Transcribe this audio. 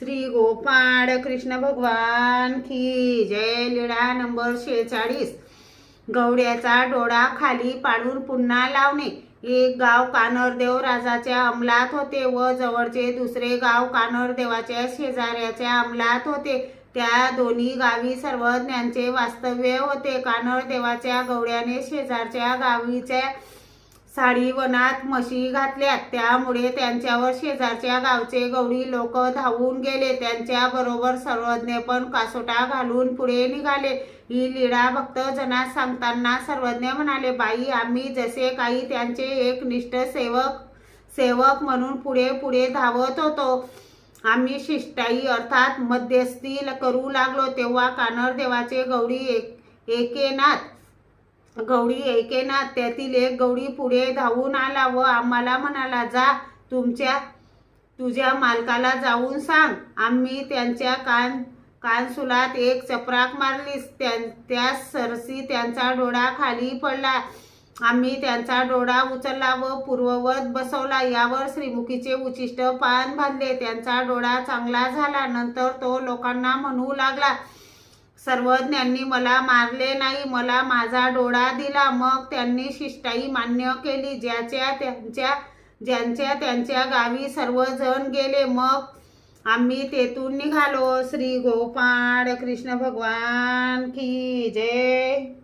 श्री गोपाळ कृष्ण भगवान की जय। लीळा नंबर 46। गवड्याचा डोळा खाली पाडून पुन्हा लावणे। एक गाव कानरदेव राजाच्या अंमलात होते व जवळचे दुसरे गाव कानरदेवाच्या शेजाऱ्याच्या अंमलात होते। त्या दोन्ही गावी सर्वज्ञांचे वास्तव्य होते। कानरदेवाच्या गवड्याने शेजारच्या गावीच्या साडीवनात म्हशी घातल्यात, त्यामुळे त्यांच्यावर शेजारच्या गावचे गवडी लोक धावून गेले। त्यांच्या बरोबर सर्वज्ञ पण कासोटा घालून पुढे निघाले। ही लीळा भक्तजनास सांगताना सर्वज्ञ म्हणाले, बाई, आम्ही जसे काही त्यांचे एकनिष्ठ सेवक म्हणून पुढे पुढे धावत होतो। आम्ही शिष्टाई अर्थात मध्यस्थी करू लागलो तेव्हा कानरदेवाचे गवडी ऐकेनात त्यातील एक गवडी पुढे धावून आला व आम्हाला म्हणाला, जा, तुझ्या मालकाला जाऊन सांग, आम्ही त्यांच्या कानसुलात एक चपराक मारलीस, त्यास सरसी त्यांचा डोळा खाली पडला। आम्ही त्यांचा डोळा उचलला व पूर्ववत बसवला। यावर श्रीमुखीचे उच्छिष्ट पान बांधले, त्यांचा डोळा चांगला झाला। नंतर तो लोकांना म्हणू लागला, सर्वज्ञांनी मला मारले नाही, मला माझा डोळा दिला। मग त्यांनी शिष्टाई मान्य केली। ज्यांच्या त्यांच्या गावी सर्वजण गेले। मग आम्ही तेथून निघालो। श्री गोपाळ कृष्ण भगवान की जय।